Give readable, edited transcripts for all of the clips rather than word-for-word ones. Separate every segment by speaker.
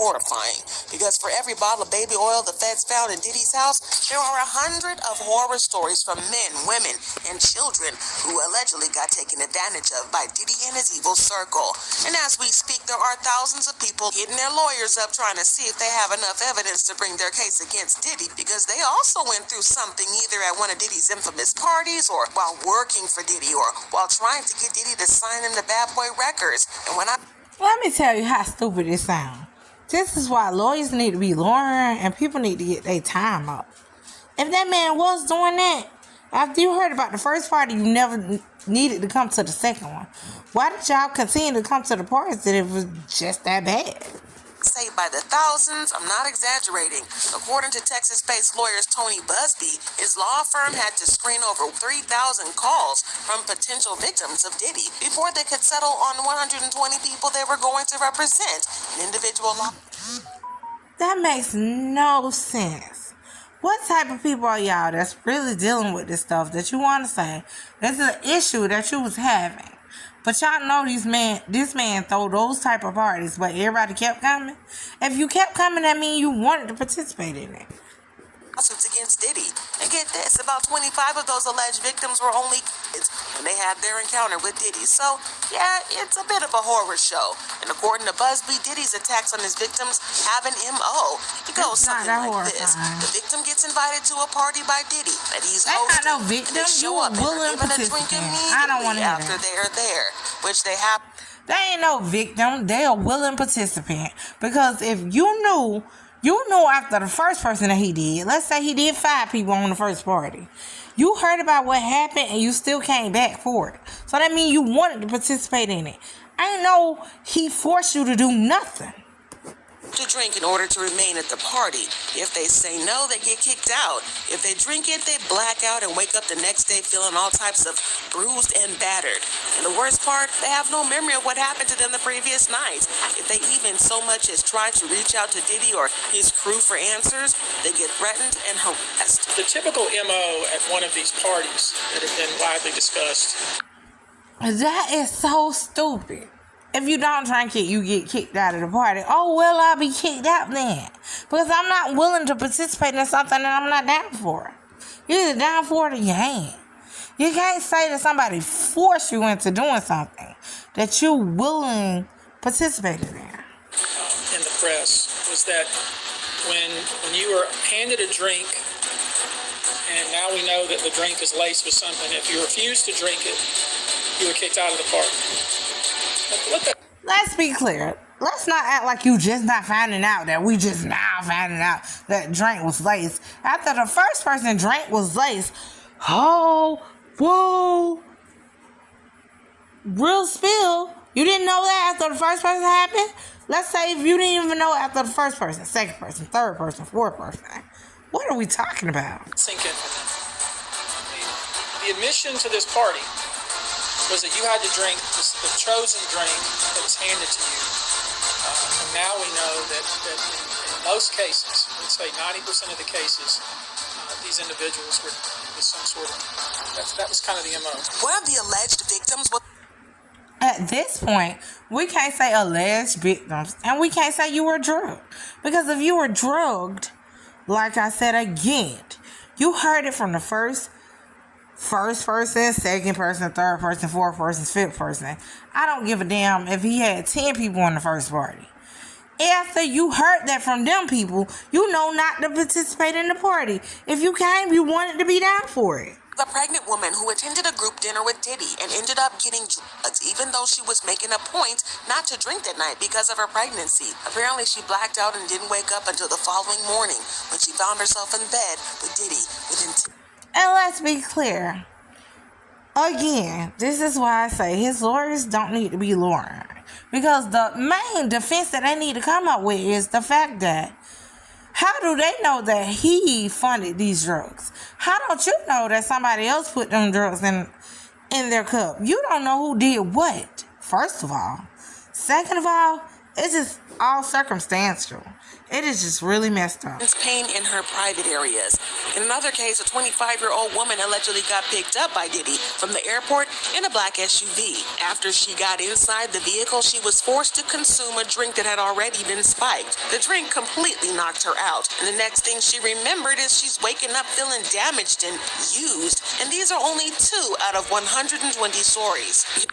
Speaker 1: horrifying, because for every bottle of baby oil the feds found in Diddy's house, there are 100 of horror stories from men, women, and children who allegedly got taken advantage of by Diddy and his evil circle. And as we speak, there are thousands of people hitting their lawyers up trying to see if they have enough evidence to bring their case against Diddy, because they also went through something either at one of Diddy's infamous parties, or while working for Diddy, or while trying to get Diddy to sign them the Bad Boy records. And when
Speaker 2: let me tell you how stupid it sounds. This is why lawyers need to be lawyering and people need to get their time up. If that man was doing that, after you heard about the first party, you never needed to come to the second one. Why did y'all continue to come to the parties if it was just that bad?
Speaker 1: Saved by the thousands, I'm not exaggerating. According to Texas-based lawyers Tony Busby, his law firm had to screen over 3,000 calls from potential victims of Diddy before they could settle on 120 people they were going to represent an individual law.
Speaker 2: That makes no sense. What type of people are y'all that's really dealing with this stuff that you want to say this is an issue that you was having? But y'all know this man throw those type of parties, but everybody kept coming. If you kept coming, that means you wanted to participate in it.
Speaker 1: Lawsuits against Diddy. And get this, about 25 of those alleged victims were only kids when they had their encounter with Diddy. So, yeah, it's a bit of a horror show. And according to Busby, Diddy's attacks on his victims have an M.O. It goes something like this. The victim gets invited to a party by Diddy that he's hosting.
Speaker 2: That's not no victim. You a willing participant. I don't want to hear that.
Speaker 1: After they're there, which they have.
Speaker 2: They ain't no victim. They a willing participant. Because if you knew after the first person that he did, let's say he did 5 people on the first party, you heard about what happened and you still came back for it. So that means you wanted to participate in it. I ain't know he forced you to do nothing.
Speaker 1: To drink in order to remain at the party. If they say no, they get kicked out. If they drink it, they black out and wake up the next day feeling all types of bruised and battered. And the worst part, they have no memory of what happened to them the previous night. If they even so much as try to reach out to Diddy or his crew for answers, they get threatened and harassed.
Speaker 3: The typical MO at one of these parties that have been widely discussed.
Speaker 2: That is so stupid. If you don't drink it, you get kicked out of the party. Oh, well, I'll be kicked out then. Because I'm not willing to participate in something that I'm not down for. You're either down for it or you ain't. You can't say that somebody forced you into doing something that you willing participated in.
Speaker 3: In the press was that when you were handed a drink, and now we know that the drink is laced with something, if you refuse to drink it, you were kicked out of the party.
Speaker 2: Let's be clear. Let's not act like you just not finding out that we just now finding out that drink was laced. After the first person drink was laced, oh, whoa, real spill. You didn't know that after the first person happened? Let's say if you didn't even know after the first person, second person, third person, fourth person. What are we talking about?
Speaker 3: Sink in for them. The admission to this party was that you had to drink the chosen drink that was handed to you. And now we know that in most cases, let's say 90% of the cases, these individuals were with some sort of, that was kind of the MO.
Speaker 1: One of the alleged victims was...
Speaker 2: At this point, we can't say alleged victims, and we can't say you were drugged. Because if you were drugged, like I said again, you heard it from the first person, second person, third person, fourth person, fifth person. I don't give a damn if he had 10 people in the first party. After you heard that from them people, you know not to participate in the party. If you came, you wanted to be down for it.
Speaker 1: The pregnant woman who attended a group dinner with Diddy and ended up getting drugs, even though she was making a point not to drink that night because of her pregnancy. Apparently, she blacked out and didn't wake up until the following morning when she found herself in bed with Diddy within...
Speaker 2: And let's be clear. Again, this is why I say his lawyers don't need to be lawyering. Because the main defense that they need to come up with is the fact that how do they know that he funded these drugs? How don't you know that somebody else put them drugs in their cup? You don't know who did what, first of all. Second of all, it's just all circumstantial. It is just really messed up.
Speaker 1: Pain in her private areas. In another case, a 25-year-old woman allegedly got picked up by Diddy from the airport in a black SUV. After she got inside the vehicle, she was forced to consume a drink that had already been spiked. The drink completely knocked her out, and the next thing she remembered is she's waking up feeling damaged and used. And these are only 2 out of 120 stories.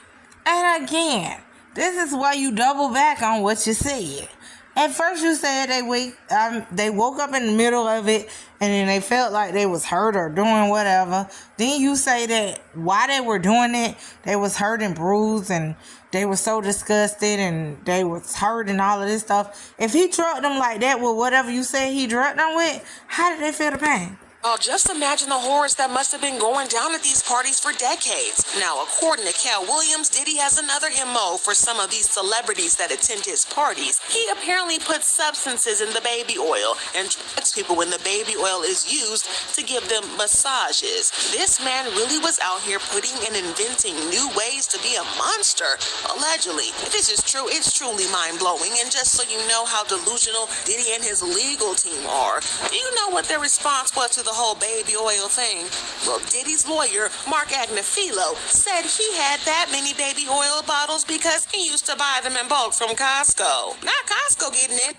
Speaker 2: And again, this is why you double back on what you said. At first you said they woke up in the middle of it and then they felt like they was hurt or doing whatever. Then you say that while they were doing it, they was hurt and bruised and they were so disgusted and they was hurt and all of this stuff. If he drugged them like that with whatever you said he drugged them with, how did they feel the pain?
Speaker 1: Oh, just imagine the horrors that must have been going down at these parties for decades. Now, according to Cal Williams, Diddy has another MO for some of these celebrities that attend his parties. He apparently puts substances in the baby oil and drugs people when the baby oil is used to give them massages. This man really was out here putting and inventing new ways to be a monster, allegedly. If this is true, it's truly mind-blowing. And just so you know how delusional Diddy and his legal team are, do you know what their response was to the whole baby oil thing? Well, Diddy's lawyer, Mark Agnafilo, said he had that many baby oil bottles because he used to buy them in bulk from Costco. Not Costco getting it.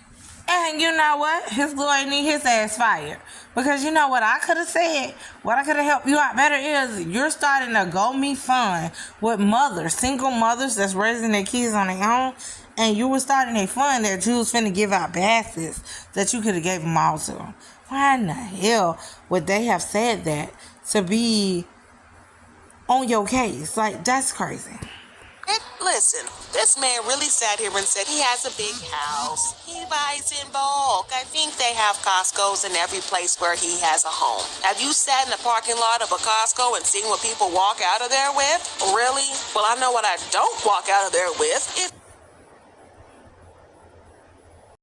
Speaker 2: And you know what? His lawyer need his ass fired. Because you know what I could have said? What I could have helped you out better is you're starting to go me fund with mothers, single mothers that's raising their kids on their own. And you were starting a fund that you was finna give out baskets that you could have gave them all to. Why in the hell would they have said that to be on your case? Like, that's crazy.
Speaker 1: Listen, this man really sat here and said he has a big house. He buys in bulk. I think they have Costco's in every place where he has a home. Have you sat in the parking lot of a Costco and seen what people walk out of there with? Really? Well, I know what I don't walk out of there with.